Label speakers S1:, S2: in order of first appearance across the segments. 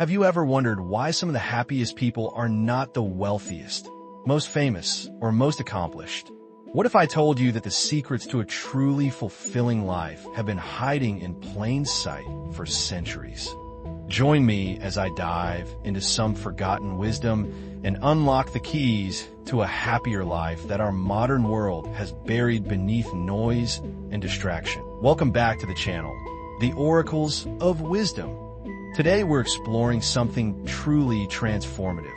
S1: Have you ever wondered why some of the happiest people are not the wealthiest, most famous, or most accomplished? What if I told you that the secrets to a truly fulfilling life have been hiding in plain sight for centuries? Join me as I dive into some forgotten wisdom and unlock the keys to a happier life that our modern world has buried beneath noise and distraction. Welcome back to the channel, the Oracles of Wisdom. Today we're exploring something truly transformative,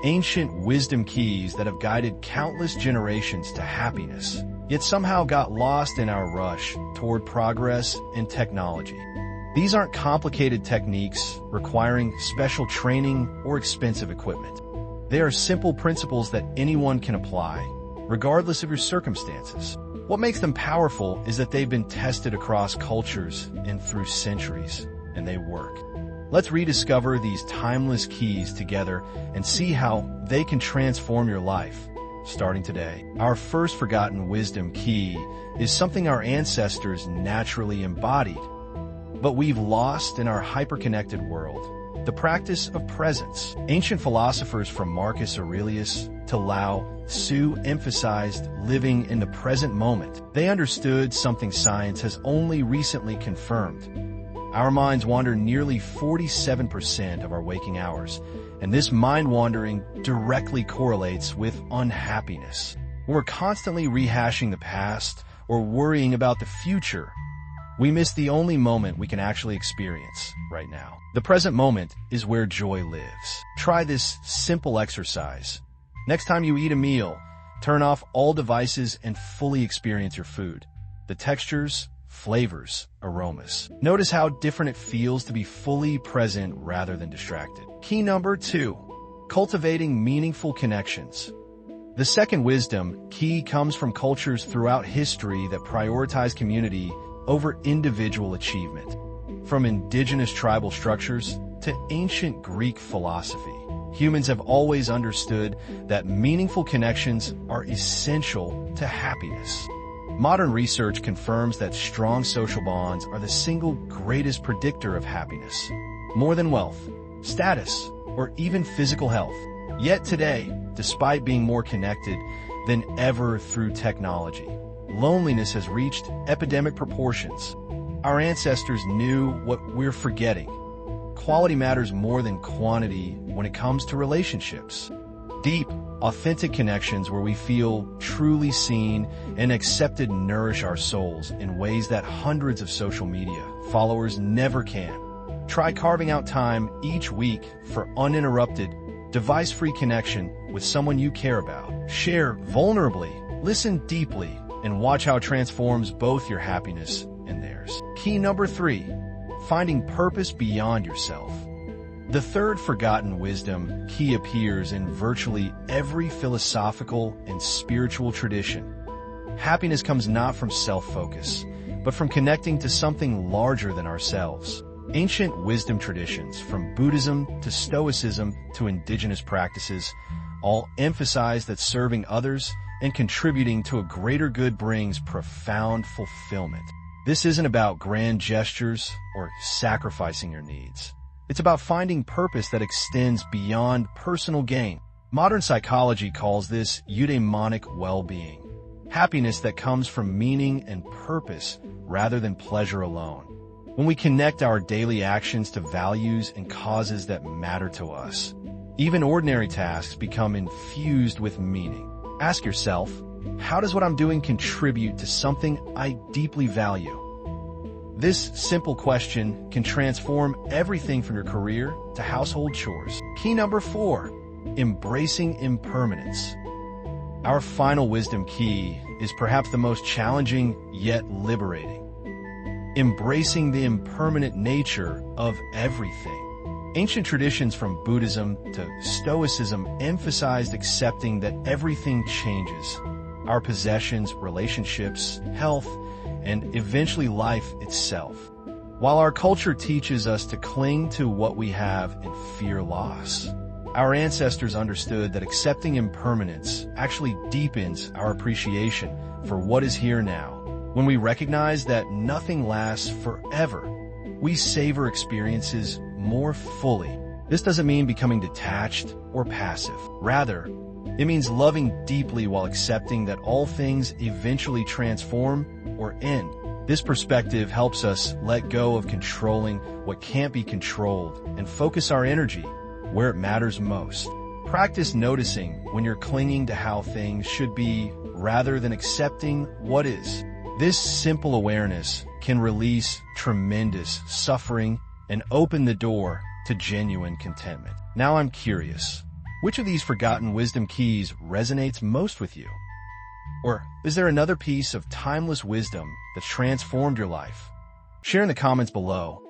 S1: ancient wisdom keys that have guided countless generations to happiness, yet somehow got lost in our rush toward progress and technology. These aren't complicated techniques requiring special training or expensive equipment. They are simple principles that anyone can apply, regardless of your circumstances. What makes them powerful is that they've been tested across cultures and through centuries, and they work. Let's rediscover these timeless keys together and see how they can transform your life, starting today. Our first forgotten wisdom key is something our ancestors naturally embodied, but we've lost in our hyper-connected world: the practice of presence. Ancient philosophers from Marcus Aurelius to Lao Tzu emphasized living in the present moment. They understood something science has only recently confirmed. Our minds wander nearly 47% of our waking hours, and this mind wandering directly correlates with unhappiness. When we're constantly rehashing the past or worrying about the future, we miss the only moment we can actually experience right now. The present moment is where joy lives. Try this simple exercise. Next time you eat a meal, turn off all devices and fully experience your food. The textures, flavors, aromas. Notice how different it feels to be fully present rather than distracted. Key number 2, cultivating meaningful connections. The second wisdom key comes from cultures throughout history that prioritize community over individual achievement. From indigenous tribal structures to ancient Greek philosophy, humans have always understood that meaningful connections are essential to happiness. Modern research confirms that strong social bonds are the single greatest predictor of happiness, more than wealth, status, or even physical health. Yet today, despite being more connected than ever through technology, loneliness has reached epidemic proportions. Our ancestors knew what we're forgetting. Quality matters more than quantity when it comes to relationships. Deep, authentic connections where we feel truly seen and accepted nourish our souls in ways that hundreds of social media followers never can. Try carving out time each week for uninterrupted, device-free connection with someone you care about. Share vulnerably, listen deeply, and watch how it transforms both your happiness and theirs. Key number 3, finding purpose beyond yourself. The third forgotten wisdom key appears in virtually every philosophical and spiritual tradition. Happiness comes not from self-focus, but from connecting to something larger than ourselves. Ancient wisdom traditions, from Buddhism to Stoicism to indigenous practices, all emphasize that serving others and contributing to a greater good brings profound fulfillment. This isn't about grand gestures or sacrificing your needs. It's about finding purpose that extends beyond personal gain. Modern psychology calls this eudaimonic well-being, happiness that comes from meaning and purpose rather than pleasure alone. When we connect our daily actions to values and causes that matter to us, even ordinary tasks become infused with meaning. Ask yourself, how does what I'm doing contribute to something I deeply value? This simple question can transform everything from your career to household chores. Key number 4, embracing impermanence. Our final wisdom key is perhaps the most challenging yet liberating. Embracing the impermanent nature of everything. Ancient traditions from Buddhism to Stoicism emphasized accepting that everything changes. Our possessions, relationships, health, and eventually life itself. While our culture teaches us to cling to what we have and fear loss, our ancestors understood that accepting impermanence actually deepens our appreciation for what is here now. When we recognize that nothing lasts forever, we savor experiences more fully. This doesn't mean becoming detached or passive. Rather, it means loving deeply while accepting that all things eventually transform or end. This perspective helps us let go of controlling what can't be controlled and focus our energy where it matters most. Practice noticing when you're clinging to how things should be rather than accepting what is. This simple awareness can release tremendous suffering and open the door to genuine contentment. Now I'm curious, which of these forgotten wisdom keys resonates most with you? Or is there another piece of timeless wisdom that's transformed your life? Share in the comments below.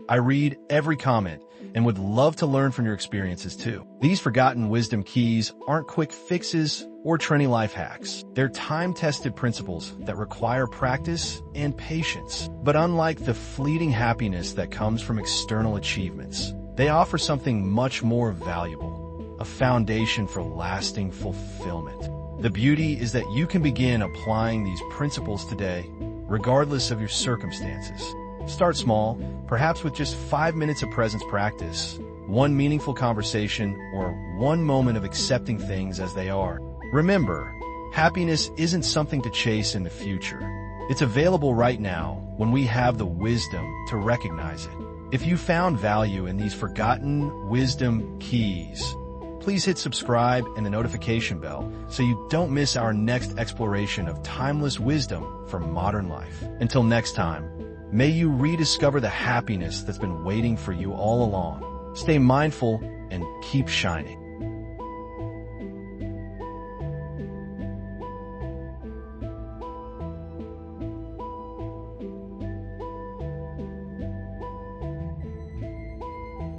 S1: I read every comment and would love to learn from your experiences too. These forgotten wisdom keys aren't quick fixes or trendy life hacks. They're time-tested principles that require practice and patience. But unlike the fleeting happiness that comes from external achievements, they offer something much more valuable, a foundation for lasting fulfillment. The beauty is that you can begin applying these principles today, regardless of your circumstances. Start small, perhaps with just 5 minutes of presence practice, one meaningful conversation, or one moment of accepting things as they are. Remember, happiness isn't something to chase in the future. It's available right now when we have the wisdom to recognize it. If you found value in these forgotten wisdom keys, please hit subscribe and the notification bell so you don't miss our next exploration of timeless wisdom for modern life. Until next time, may you rediscover the happiness that's been waiting for you all along. Stay mindful and keep shining.